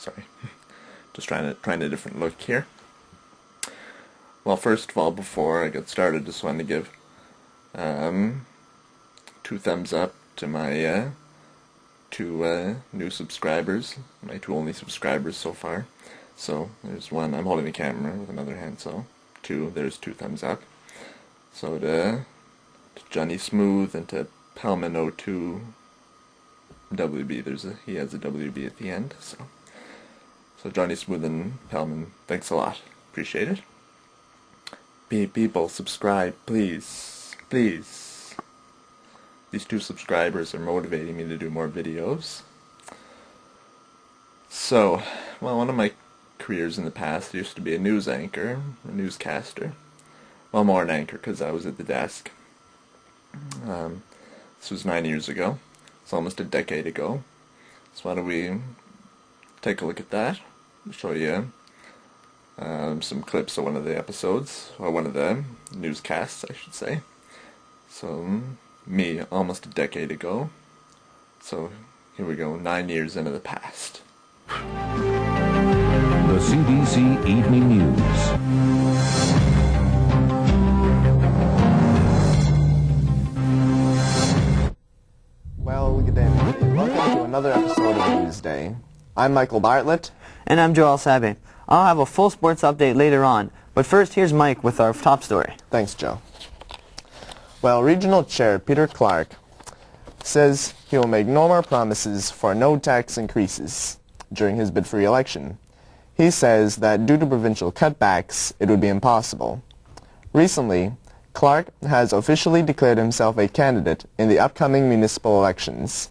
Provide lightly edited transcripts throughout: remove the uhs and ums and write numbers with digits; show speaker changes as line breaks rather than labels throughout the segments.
Sorry. Just trying a different look here. Well, first of all, before I get started, just wanted to give 2 thumbs up to my 2 new subscribers, my 2 only subscribers so far. So there's 1, I'm holding the camera with another hand, so 2, there's 2 thumbs up. So to Johnny Smooth and to Palman02 WB, he has a WB at the end, so Johnny Smooth and Palman, thanks a lot, appreciate it. People, subscribe, please, please. These 2 subscribers are motivating me to do more videos. So, well, one of my careers in the past used to be a news anchor, a newscaster. Well, more an anchor because I was at the desk. This was 9 years ago. It's almost a decade ago. So why don't we take a look at that? I'll show you some clips of one of the episodes, or one of the newscasts, I should say. So, me, almost a decade ago. So, here we go, 9 years into the past.
The CBC Evening News.
Well, good day, everybody. Welcome to another episode of Newsday. I'm Michael Bartlett.
And I'm Joel Sabe. I'll have a full sports update later on, but first here's Mike with our top story.
Thanks, Joe. Well, Regional Chair Peter Clark says he will make no more promises for no tax increases during his bid for re-election. He says that due to provincial cutbacks, it would be impossible. Recently, Clark has officially declared himself a candidate in the upcoming municipal elections.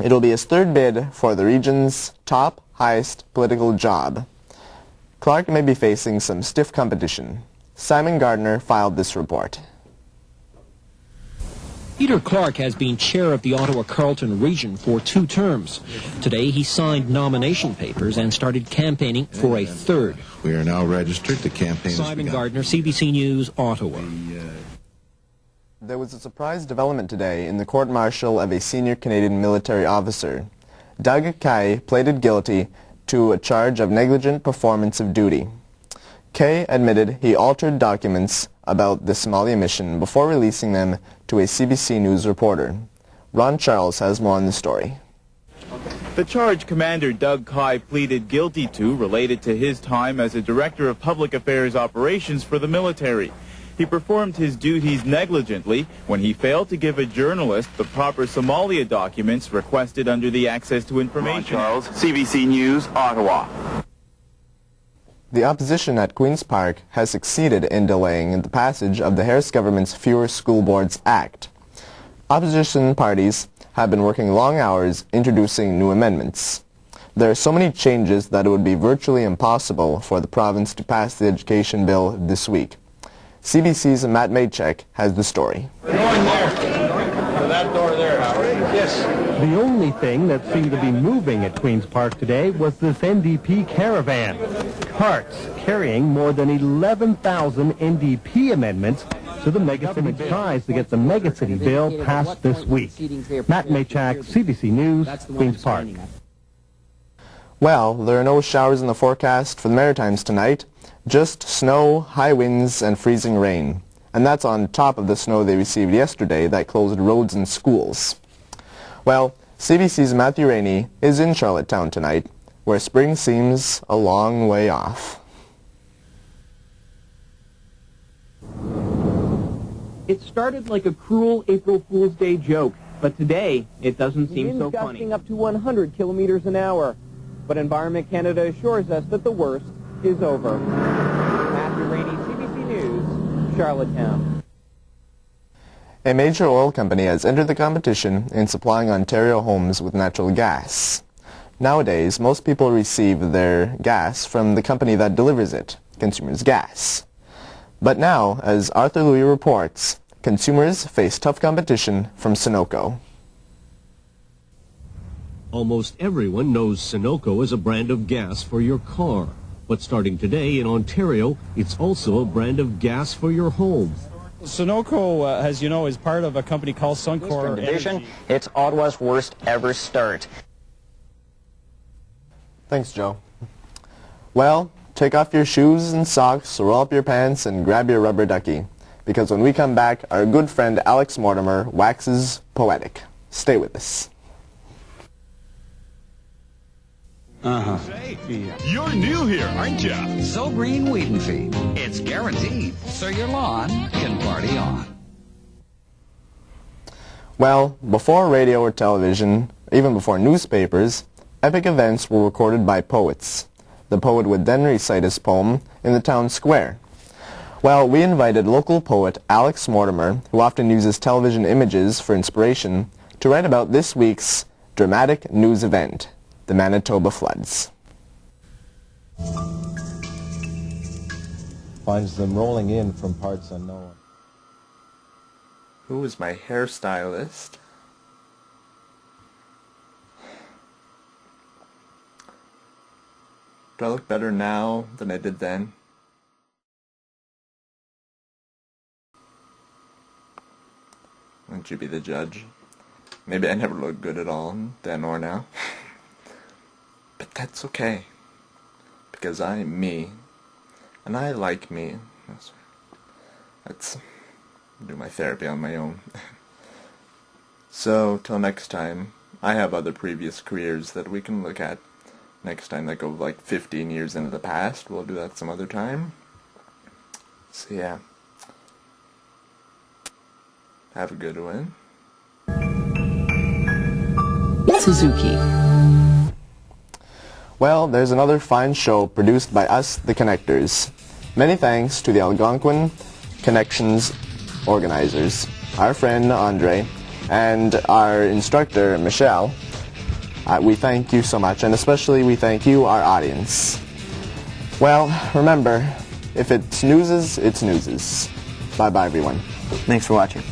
It will be his 3rd bid for the region's top, highest political job. Clark may be facing some stiff competition. Simon Gardner filed this report.
Peter Clark has been chair of the Ottawa-Carleton region for 2 terms. Today he signed nomination papers and started campaigning for a 3rd.
We are now registered. The campaign has
Simon
begun.
Gardner, CBC News, Ottawa.
There was a surprise development today in the court-martial of a senior Canadian military officer. Doug Kay pleaded guilty to a charge of negligent performance of duty. Kay admitted he altered documents about the Somalia mission before releasing them to a CBC News reporter. Ron Charles has more on the story.
The charge Commander Doug Kay pleaded guilty to related to his time as a Director of Public Affairs Operations for the military. He performed his duties negligently when he failed to give a journalist the proper Somalia documents requested under the Access to Information.
Ron Charles, CBC News, Ottawa.
The opposition at Queen's Park has succeeded in delaying the passage of the Harris government's Fewer School Boards Act. Opposition parties have been working long hours introducing new amendments. There are so many changes that it would be virtually impossible for the province to pass the education bill this week. CBC's Matt Maychek has the story.
We're going there. To that door there, Howard. Yes.
The only thing that seemed to be moving at Queen's Park today was this NDP caravan. Carts carrying more than 11,000 NDP amendments to the megacity tries to get the megacity bill passed this week. Matt Maychak, CBC News, Queen's Park.
Well, there are no showers in the forecast for the Maritimes tonight, just snow, high winds, and freezing rain. And that's on top of the snow they received yesterday that closed roads and schools. Well, CBC's Matthew Rainey is in Charlottetown tonight, where spring seems a long way off.
It started like a cruel April Fool's Day joke, but today it doesn't seem so funny.
Gusting up to 100 kilometers an hour. But Environment Canada assures us that the worst is over. Matthew Rainey, CBC News, Charlottetown.
A major oil company has entered the competition in supplying Ontario homes with natural gas. Nowadays, most people receive their gas from the company that delivers it, Consumers Gas. But now, as Arthur Louis reports, consumers face tough competition from Sunoco.
Almost everyone knows Sunoco as a brand of gas for your car. But starting today in Ontario, it's also a brand of gas for your home.
Sunoco, as you know, is part of a company called Suncor
Division. It's Ottawa's worst ever start.
Thanks, Joe. Well, take off your shoes and socks, roll up your pants, and grab your rubber ducky. Because when we come back, our good friend Alex Mortimer waxes poetic. Stay with us.
You're new here, aren't you?
So Green Weed and Feed. It's guaranteed, so your lawn can party on.
Well, before radio or television, even before newspapers, epic events were recorded by poets. The poet would then recite his poem in the town square. Well, we invited local poet Alex Mortimer, who often uses television images for inspiration, to write about this week's dramatic news event, the Manitoba floods.
Finds them rolling in from parts unknown.
Who is my hairstylist? Do I look better now than I did then? Why don't you be the judge? Maybe I never look good at all, then or now. But that's okay. Because I'm me. And I like me. That's do my therapy on my own. So, till next time, I have other previous careers that we can look at next time that go like 15 years into the past. We'll do that some other time. So yeah. Have a good one.
Suzuki.
Well, there's another fine show produced by us, the Connectors. Many thanks to the Algonquin Connections organizers, our friend Andre, and our instructor Michelle. We thank you so much, and especially we thank you, our audience. Well, remember, if it's newses, it's newses. Bye-bye, everyone.
Thanks for watching.